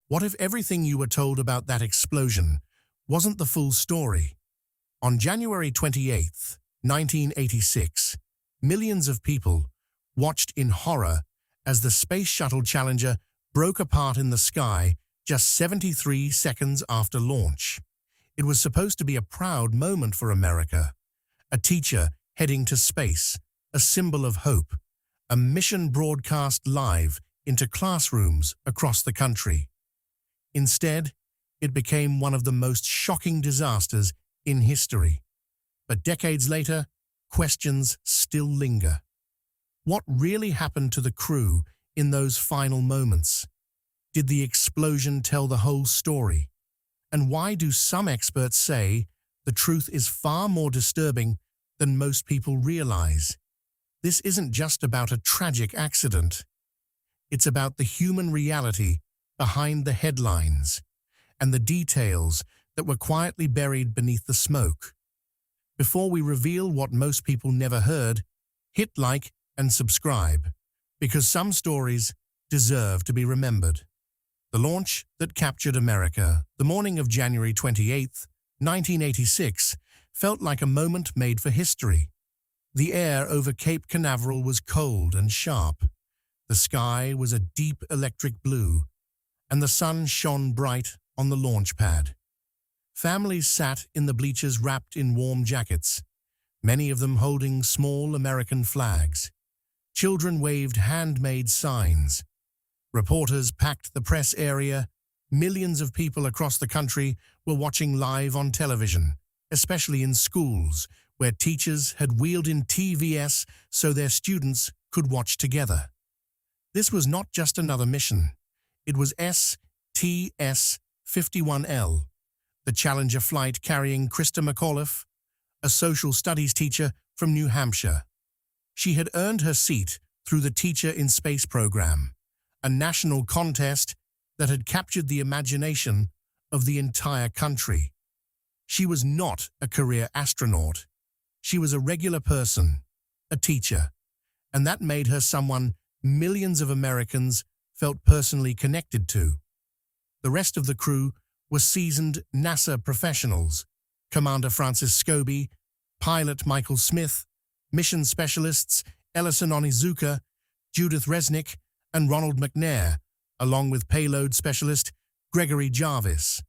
What if everything you were told about that explosion wasn't the full story? On January 28, 1986, millions of people watched in horror as the Space Shuttle Challenger broke apart in the sky just 73 seconds after launch. It was supposed to be a proud moment for America. A teacher heading to space, a symbol of hope, a mission broadcast live into classrooms across the country. Instead, it became one of the most shocking disasters in history. But decades later, questions still linger. What really happened to the crew in those final moments? Did the explosion tell the whole story? And why do some experts say the truth is far more disturbing than most people realize? This isn't just about a tragic accident. It's about the human reality behind the headlines and the details that were quietly buried beneath the smoke. Before we reveal what most people never heard, hit like and subscribe, because some stories deserve to be remembered. The launch that captured America, the morning of January 28, 1986, felt like a moment made for history. The air over Cape Canaveral was cold and sharp. The sky was a deep electric blue, and the sun shone bright on the launch pad. Families sat in the bleachers wrapped in warm jackets, many of them holding small American flags. Children waved handmade signs. Reporters packed the press area. Millions of people across the country were watching live on television, especially in schools, where teachers had wheeled in TVS so their students could watch together. This was not just another mission. It was STS-51L, the Challenger flight carrying Christa McAuliffe, a social studies teacher from New Hampshire. She had earned her seat through the Teacher in Space program, a national contest that had captured the imagination of the entire country. She was not a career astronaut. She was a regular person, a teacher, and that made her someone millions of Americans felt personally connected to. The rest of the crew were seasoned NASA professionals: Commander Francis Scobee, pilot Michael Smith, mission specialists Ellison Onizuka, Judith Resnik, and Ronald McNair, along with payload specialist Gregory Jarvis.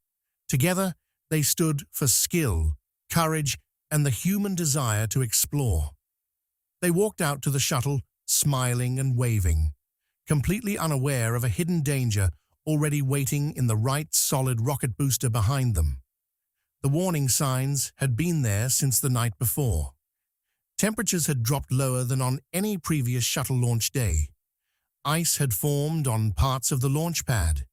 Together, they stood for skill, courage, and the human desire to explore. They walked out to the shuttle, smiling and waving, completely unaware of a hidden danger already waiting in the right solid rocket booster behind them. The warning signs had been there since the night before. Temperatures had dropped lower than on any previous shuttle launch day. Ice had formed on parts of the launch pad.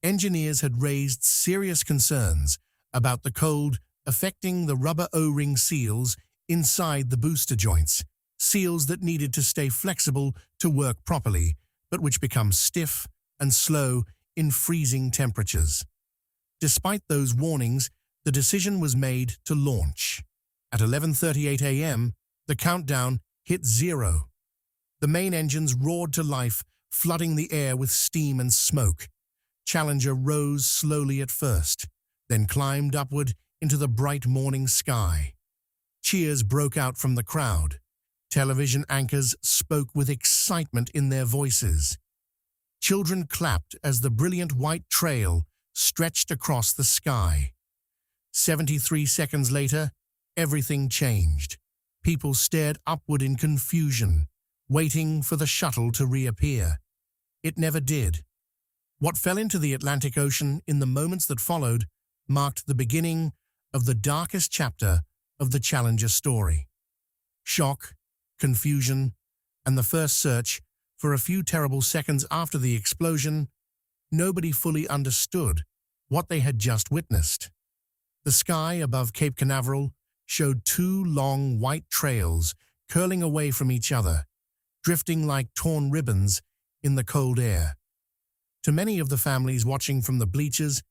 Engineers had raised serious concerns about the cold affecting the rubber O-ring seals inside the booster joints, seals that needed to stay flexible to work properly, but which become stiff and slow in freezing temperatures. Despite those warnings, the decision was made to launch. At 11:38 a.m., the countdown hit 0. The main engines roared to life, flooding the air with steam and smoke. Challenger rose slowly at first, then climbed upward into the bright morning sky. Cheers broke out from the crowd. Television anchors spoke with excitement in their voices. Children clapped as the brilliant white trail stretched across the sky. 73 seconds later, everything changed. People stared upward in confusion, waiting for the shuttle to reappear. It never did. What fell into the Atlantic Ocean in the moments that followed marked the beginning of the darkest chapter of the Challenger story. Shock, confusion, and the first search for a few terrible seconds after the explosion, nobody fully understood what they had just witnessed. The sky above Cape Canaveral showed two long white trails curling away from each other, drifting like torn ribbons in the cold air. To many of the families watching from the bleachers,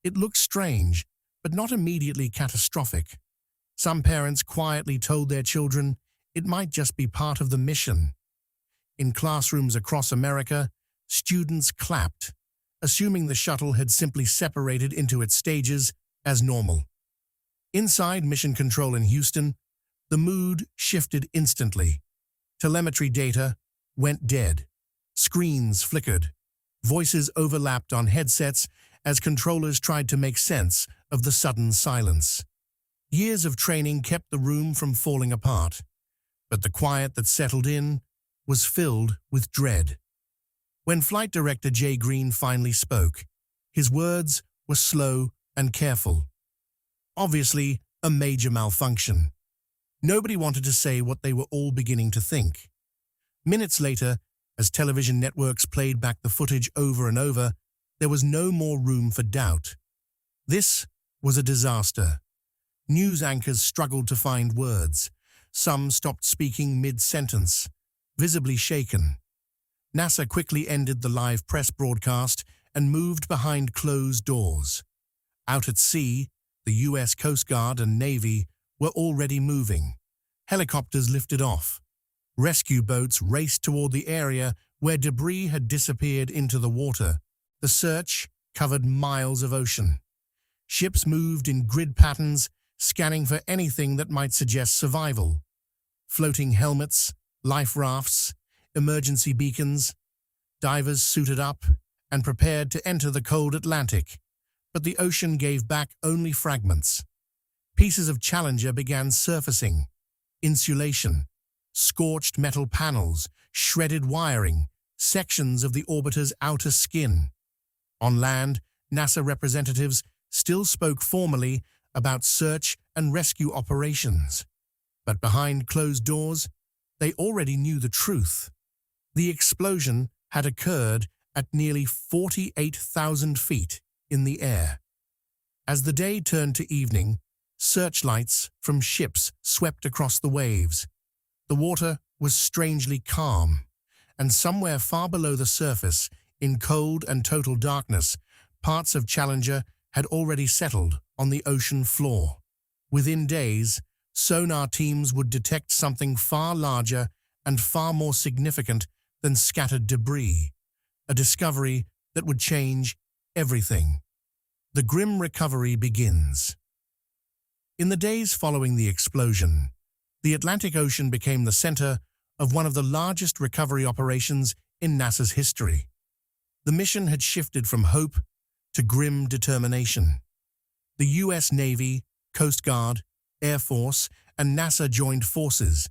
it looked strange, but not immediately catastrophic. Some parents quietly told their children it might just be part of the mission. In classrooms across America, students clapped, assuming the shuttle had simply separated into its stages as normal. Inside Mission Control in Houston, the mood shifted instantly. Telemetry data went dead. Screens flickered. Voices overlapped on headsets as controllers tried to make sense of the sudden silence. Years of training kept the room from falling apart, but the quiet that settled in was filled with dread. When Flight Director Jay Green finally spoke, his words were slow and careful. Obviously, a major malfunction. Nobody wanted to say what they were all beginning to think. Minutes later, as television networks played back the footage over and over, there was no more room for doubt. This was a disaster. News anchors struggled to find words. Some stopped speaking mid-sentence, visibly shaken. NASA quickly ended the live press broadcast and moved behind closed doors. Out at sea, the U.S. Coast Guard and Navy were already moving. Helicopters lifted off. Rescue boats raced toward the area where debris had disappeared into the water. The search covered miles of ocean. Ships moved in grid patterns, scanning for anything that might suggest survival. Floating helmets, life rafts, emergency beacons. Divers suited up and prepared to enter the cold Atlantic, but the ocean gave back only fragments. Pieces of Challenger began surfacing. Insulation, scorched metal panels, shredded wiring, sections of the orbiter's outer skin. On land, NASA representatives still spoke formally about search and rescue operations. But behind closed doors, they already knew the truth. The explosion had occurred at nearly 48,000 feet in the air. As the day turned to evening, searchlights from ships swept across the waves. The water was strangely calm, and somewhere far below the surface, in cold and total darkness, parts of Challenger had already settled on the ocean floor. Within days, sonar teams would detect something far larger and far more significant than scattered debris, a discovery that would change everything. The grim recovery begins. In the days following the explosion, the Atlantic Ocean became the center of one of the largest recovery operations in NASA's history. The mission had shifted from hope to grim determination. The U.S. Navy, Coast Guard, Air Force, and NASA joined forces,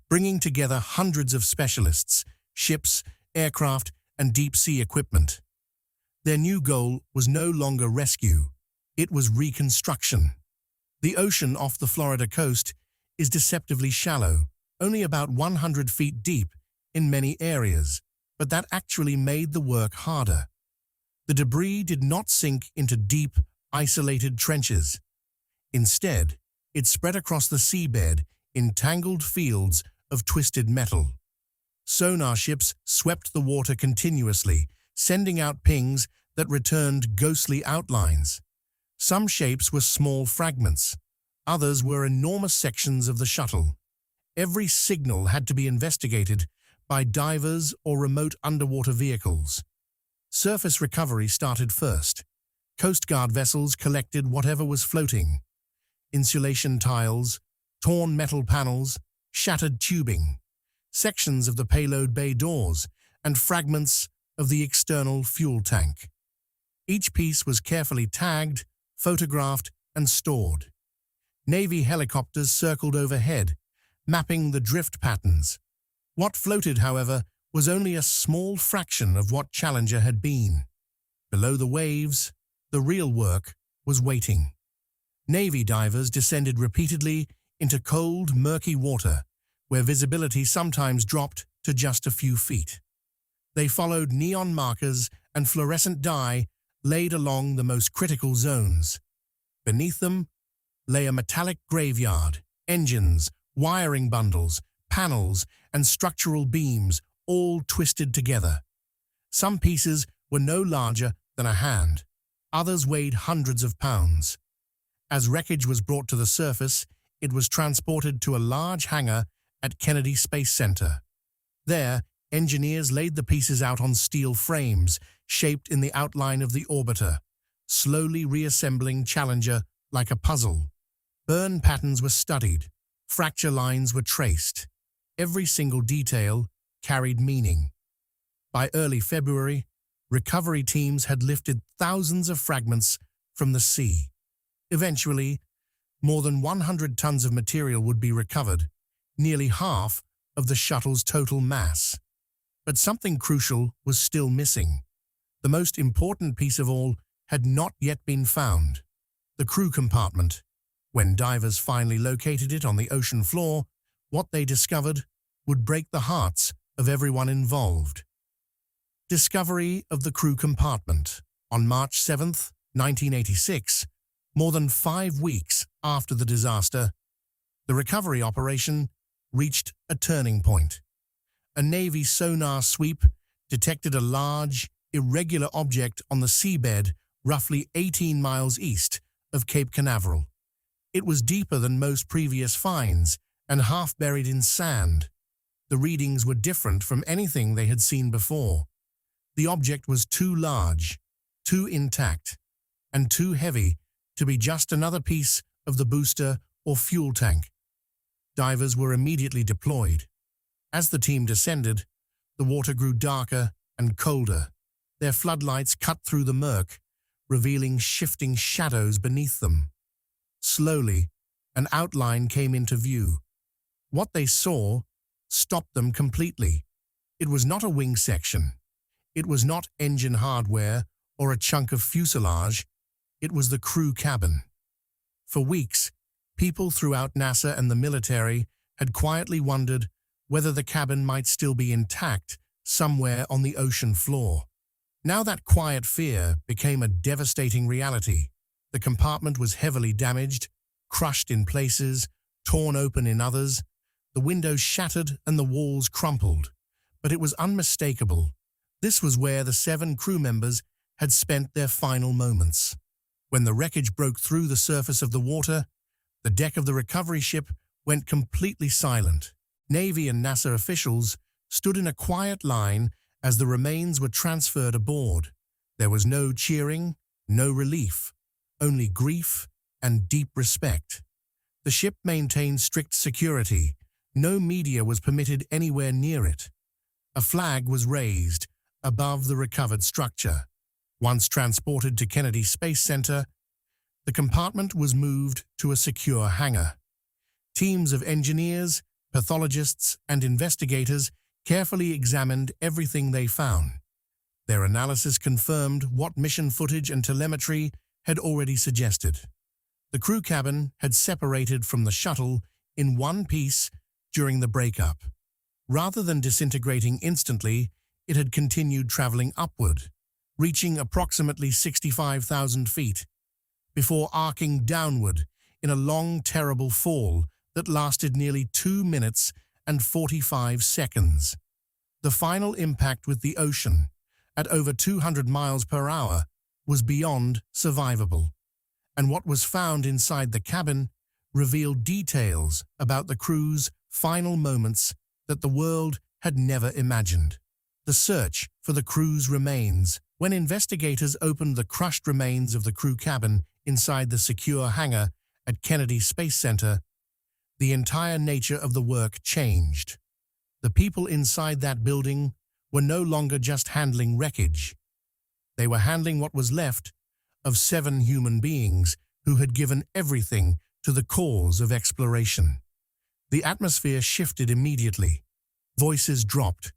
bringing together hundreds of specialists, ships, aircraft, and deep-sea equipment. Their new goal was no longer rescue, it was reconstruction. The ocean off the Florida coast is deceptively shallow, only about 100 feet deep in many areas, but that actually made the work harder. The debris did not sink into deep, isolated trenches. Instead, it spread across the seabed in tangled fields of twisted metal. Sonar ships swept the water continuously, sending out pings that returned ghostly outlines. Some shapes were small fragments. Others were enormous sections of the shuttle. Every signal had to be investigated by divers or remote underwater vehicles. Surface recovery started first. Coast Guard vessels collected whatever was floating. Insulation tiles, torn metal panels, shattered tubing, sections of the payload bay doors, and fragments of the external fuel tank. Each piece was carefully tagged, photographed, and stored. Navy helicopters circled overhead, mapping the drift patterns. What floated, however, was only a small fraction of what Challenger had been. Below the waves, the real work was waiting. Navy divers descended repeatedly into cold, murky water, where visibility sometimes dropped to just a few feet. They followed neon markers and fluorescent dye laid along the most critical zones. Beneath them lay a metallic graveyard, engines, wiring bundles, panels, and structural beams all twisted together. Some pieces were no larger than a hand. Others weighed hundreds of pounds. As wreckage was brought to the surface, it was transported to a large hangar at Kennedy Space Center. There, engineers laid the pieces out on steel frames, shaped in the outline of the orbiter, slowly reassembling Challenger like a puzzle. Burn patterns were studied, fracture lines were traced. Every single detail carried meaning. By early February, recovery teams had lifted thousands of fragments from the sea. Eventually, more than 100 tons of material would be recovered, nearly half of the shuttle's total mass. But something crucial was still missing. The most important piece of all had not yet been found: the crew compartment. When divers finally located it on the ocean floor, what they discovered would break the hearts of everyone involved. Discovery of the crew compartment. On March 7, 1986, more than 5 weeks after the disaster, the recovery operation reached a turning point. A Navy sonar sweep detected a large, irregular object on the seabed roughly 18 miles east of Cape Canaveral. It was deeper than most previous finds and half buried in sand. The readings were different from anything they had seen before. The object was too large, too intact, and too heavy to be just another piece of the booster or fuel tank. Divers were immediately deployed. As the team descended, the water grew darker and colder. Their floodlights cut through the murk, revealing shifting shadows beneath them. Slowly, an outline came into view. What they saw stopped them completely. It was not a wing section. It was not engine hardware or a chunk of fuselage. It was the crew cabin. For weeks, people throughout NASA and the military had quietly wondered whether the cabin might still be intact somewhere on the ocean floor. Now that quiet fear became a devastating reality. The compartment was heavily damaged, crushed in places, torn open in others. The windows shattered and the walls crumpled. But it was unmistakable. This was where the 7 crew members had spent their final moments. When the wreckage broke through the surface of the water, the deck of the recovery ship went completely silent. Navy and NASA officials stood in a quiet line as the remains were transferred aboard. There was no cheering, no relief, only grief and deep respect. The ship maintained strict security. No media was permitted anywhere near it. A flag was raised above the recovered structure. Once transported to Kennedy Space Center, the compartment was moved to a secure hangar. Teams of engineers, pathologists, and investigators carefully examined everything they found. Their analysis confirmed what mission footage and telemetry had already suggested. The crew cabin had separated from the shuttle in one piece during the breakup. Rather than disintegrating instantly, it had continued traveling upward, reaching approximately 65,000 feet, before arcing downward in a long, terrible fall that lasted nearly 2 minutes and 45 seconds. The final impact with the ocean, at over 200 miles per hour, was beyond survivable, and what was found inside the cabin revealed details about the crew's final moments that the world had never imagined. The search for the crew's remains. When investigators opened the crushed remains of the crew cabin inside the secure hangar at Kennedy Space Center, the entire nature of the work changed. The people inside that building were no longer just handling wreckage. They were handling what was left of 7 human beings who had given everything to the cause of exploration. The atmosphere shifted immediately. Voices dropped.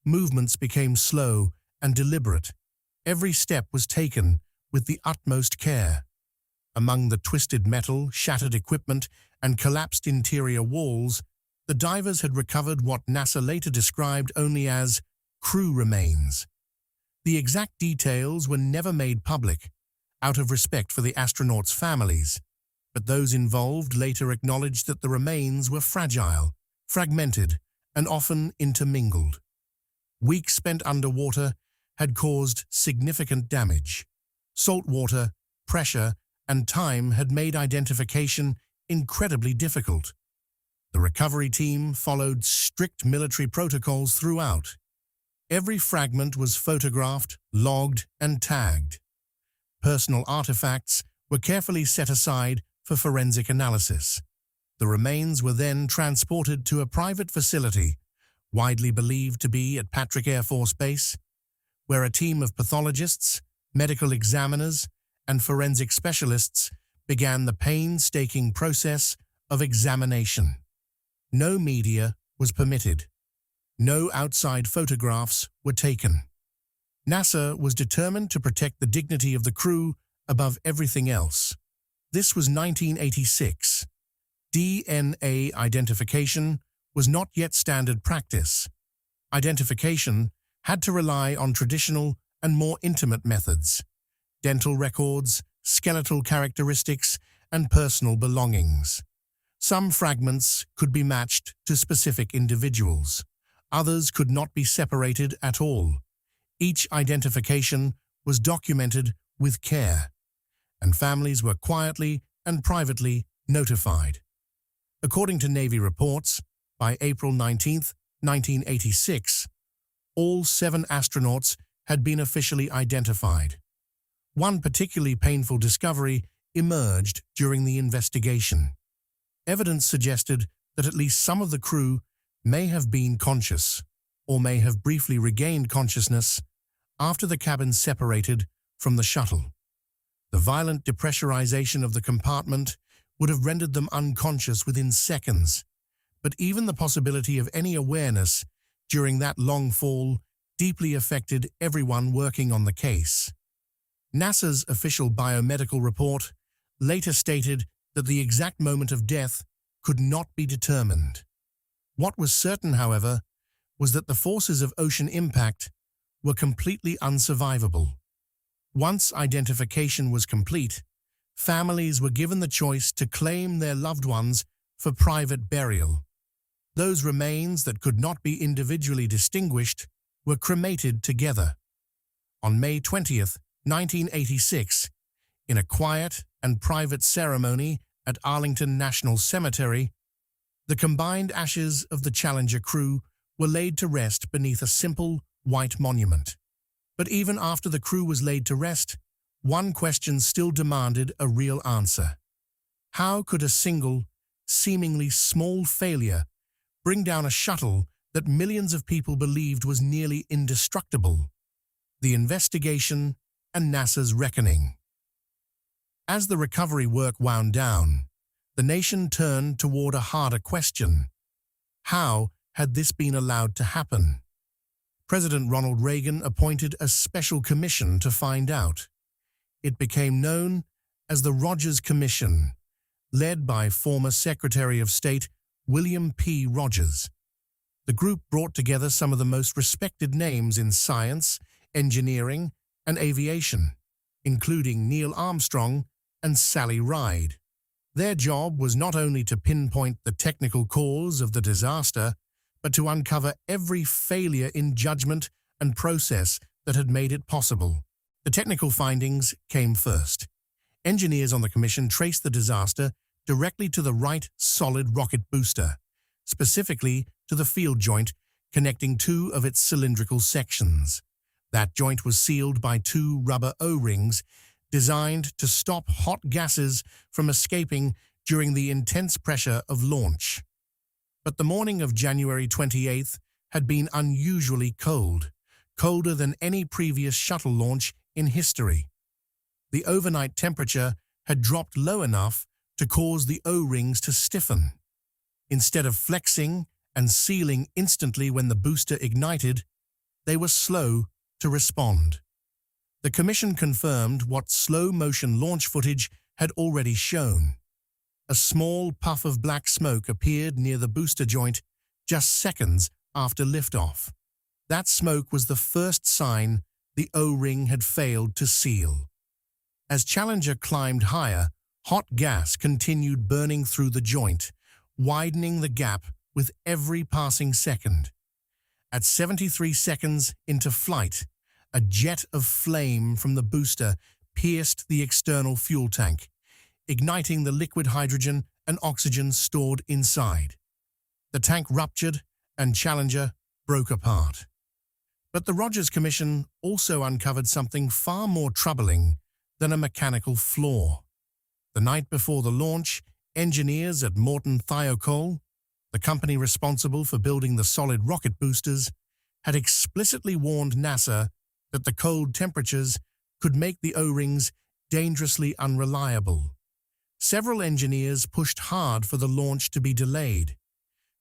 Movements became slow and deliberate. Every step was taken with the utmost care. Among the twisted metal, shattered equipment, and collapsed interior walls, the divers had recovered what NASA later described only as crew remains. The exact details were never made public, out of respect for the astronauts' families, but those involved later acknowledged that the remains were fragile, fragmented, and often intermingled. Weeks spent underwater had caused significant damage. Salt water, pressure, and time had made identification incredibly difficult. The recovery team followed strict military protocols throughout. Every fragment was photographed, logged, and tagged. Personal artifacts were carefully set aside for forensic analysis. The remains were then transported to a private facility, widely believed to be at Patrick Air Force Base, where a team of pathologists, medical examiners, and forensic specialists began the painstaking process of examination. No media was permitted. No outside photographs were taken. NASA was determined to protect the dignity of the crew above everything else. This was 1986. DNA identification was not yet standard practice. Identification had to rely on traditional and more intimate methods: dental records, skeletal characteristics, and personal belongings. Some fragments could be matched to specific individuals. Others could not be separated at all. Each identification was documented with care, and families were quietly and privately notified. According to Navy reports, by April 19, 1986, all 7 astronauts had been officially identified. One particularly painful discovery emerged during the investigation. Evidence suggested that at least some of the crew may have been conscious, or may have briefly regained consciousness after the cabin separated from the shuttle. The violent depressurization of the compartment would have rendered them unconscious within seconds, but even the possibility of any awareness during that long fall deeply affected everyone working on the case. NASA's official biomedical report later stated that the exact moment of death could not be determined. What was certain, however, was that the forces of ocean impact were completely unsurvivable. Once identification was complete, families were given the choice to claim their loved ones for private burial. Those remains that could not be individually distinguished were cremated together. On May 20, 1986, in a quiet and private ceremony at Arlington National Cemetery, the combined ashes of the Challenger crew were laid to rest beneath a simple, white monument. But even after the crew was laid to rest, one question still demanded a real answer. How could a single, seemingly small failure bring down a shuttle that millions of people believed was nearly indestructible? The investigation and NASA's reckoning. As the recovery work wound down, the nation turned toward a harder question. How had this been allowed to happen? President Ronald Reagan appointed a special commission to find out. It became known as the Rogers Commission, led by former Secretary of State William P. Rogers. The group brought together some of the most respected names in science, engineering, and aviation, including Neil Armstrong and Sally Ride. Their job was not only to pinpoint the technical cause of the disaster, but to uncover every failure in judgment and process that had made it possible. The technical findings came first. Engineers on the commission traced the disaster directly to the right solid rocket booster, specifically to the field joint connecting 2 of its cylindrical sections. That joint was sealed by 2 rubber O-rings designed to stop hot gases from escaping during the intense pressure of launch. But the morning of January 28th had been unusually cold, colder than any previous shuttle launch in history. The overnight temperature had dropped low enough to cause the O-rings to stiffen. Instead of flexing and sealing instantly when the booster ignited, they were slow to respond. The commission confirmed what slow-motion launch footage had already shown. A small puff of black smoke appeared near the booster joint just seconds after liftoff. That smoke was the first sign the O-ring had failed to seal. As Challenger climbed higher, hot gas continued burning through the joint, widening the gap with every passing second. At 73 seconds into flight, a jet of flame from the booster pierced the external fuel tank, igniting the liquid hydrogen and oxygen stored inside. The tank ruptured and Challenger broke apart. But the Rogers Commission also uncovered something far more troubling than a mechanical flaw. The night before the launch, engineers at Morton Thiokol, the company responsible for building the solid rocket boosters, had explicitly warned NASA that the cold temperatures could make the O-rings dangerously unreliable. Several engineers pushed hard for the launch to be delayed.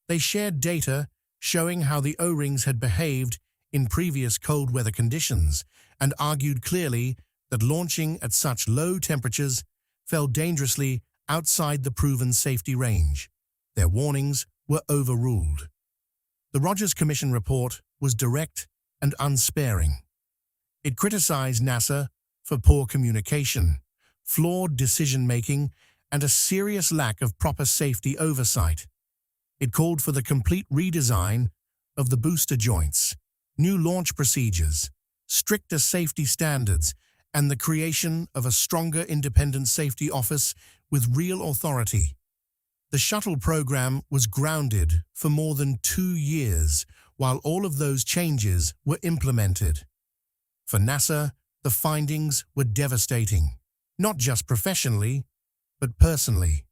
They shared data showing how the O-rings had behaved in previous cold weather conditions and argued clearly that launching at such low temperatures fell dangerously outside the proven safety range. Their warnings were overruled. The Rogers Commission report was direct and unsparing. It criticized NASA for poor communication, flawed decision-making, and a serious lack of proper safety oversight. It called for the complete redesign of the booster joints, new launch procedures, stricter safety standards, and the creation of a stronger independent safety office with real authority. The Shuttle program was grounded for more than 2 years while all of those changes were implemented. For NASA, the findings were devastating, not just professionally, but personally.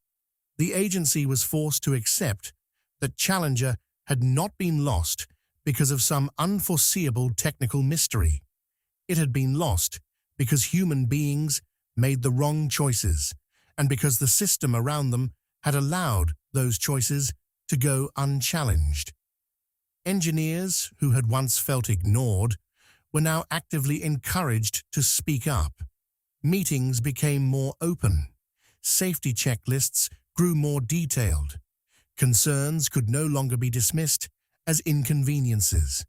The agency was forced to accept that Challenger had not been lost because of some unforeseeable technical mystery. It had been lost because human beings made the wrong choices and because the system around them had allowed those choices to go unchallenged. Engineers who had once felt ignored were now actively encouraged to speak up. Meetings became more open. Safety checklists grew more detailed. Concerns could no longer be dismissed as inconveniences.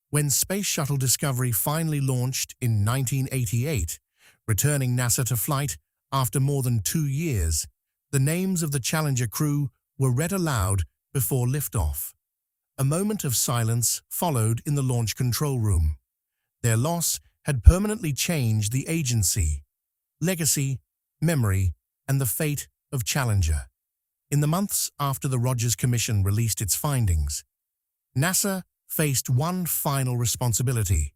When Space Shuttle Discovery finally launched in 1988, returning NASA to flight after more than 2 years, the names of the Challenger crew were read aloud before liftoff. A moment of silence followed in the launch control room. Their loss had permanently changed the agency, legacy, memory, and the fate of Challenger. In the months after the Rogers Commission released its findings, NASA faced one final responsibility: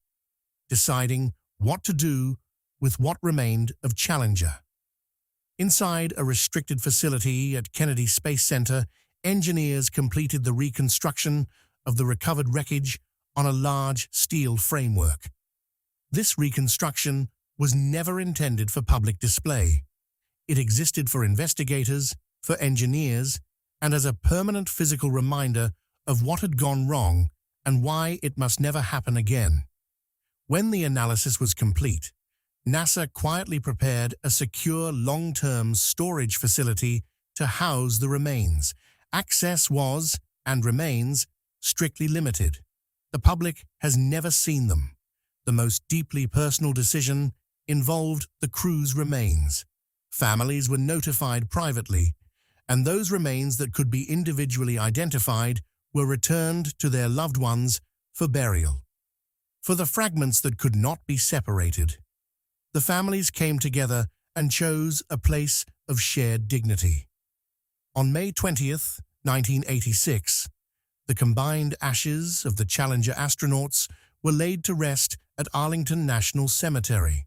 deciding what to do with what remained of Challenger. Inside a restricted facility at Kennedy Space Center, engineers completed the reconstruction of the recovered wreckage on a large steel framework. This reconstruction was never intended for public display. It existed for investigators, for engineers, and as a permanent physical reminder of what had gone wrong and why it must never happen again. When the analysis was complete, NASA quietly prepared a secure long-term storage facility to house the remains. Access was, and remains, strictly limited. The public has never seen them. The most deeply personal decision involved the crew's remains. Families were notified privately, and those remains that could be individually identified were returned to their loved ones for burial. For the fragments that could not be separated, the families came together and chose a place of shared dignity. On May 20th, 1986, the combined ashes of the Challenger astronauts were laid to rest at Arlington National Cemetery.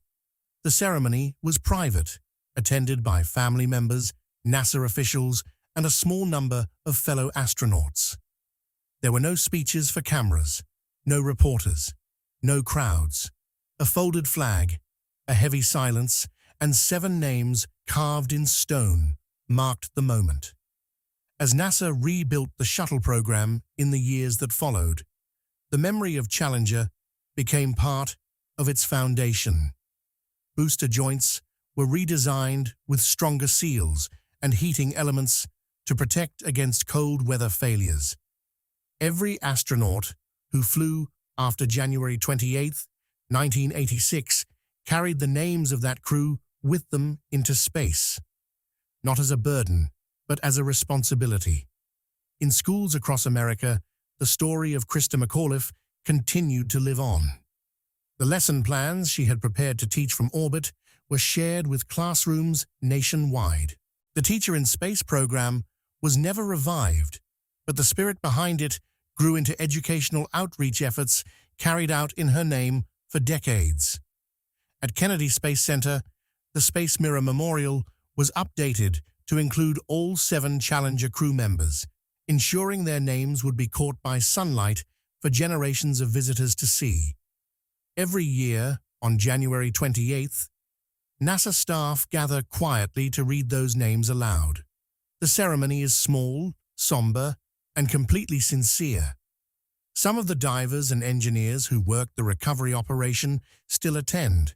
The ceremony was private, attended by family members, NASA officials, and a small number of fellow astronauts. There were no speeches for cameras, no reporters, no crowds. A folded flag, a heavy silence, and 7 names carved in stone marked the moment. As NASA rebuilt the Shuttle program in the years that followed, the memory of Challenger became part of its foundation. Booster joints were redesigned with stronger seals and heating elements to protect against cold weather failures. Every astronaut who flew after January 28, 1986, carried the names of that crew with them into space, not as a burden, but as a responsibility. In schools across America, the story of Christa McAuliffe continued to live on. The lesson plans she had prepared to teach from orbit were shared with classrooms nationwide. The Teacher in Space program was never revived, but the spirit behind it grew into educational outreach efforts carried out in her name for decades. At Kennedy Space Center, the Space Mirror Memorial was updated to include all 7 Challenger crew members, ensuring their names would be caught by sunlight for generations of visitors to see. Every year, on January 28th, NASA staff gather quietly to read those names aloud. The ceremony is small, somber, and completely sincere. Some of the divers and engineers who worked the recovery operation still attend,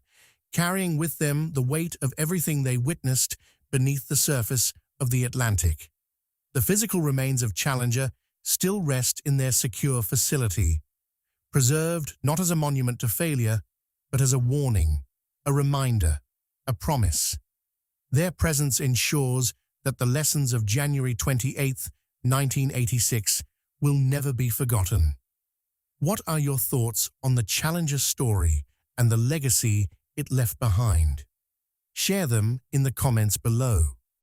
carrying with them the weight of everything they witnessed beneath the surface of the Atlantic. The physical remains of Challenger still rest in their secure facility, preserved not as a monument to failure, but as a warning, a reminder, a promise. Their presence ensures that the lessons of January 28, 1986 will never be forgotten. What are your thoughts on the Challenger story and the legacy it left behind? Share them in the comments below.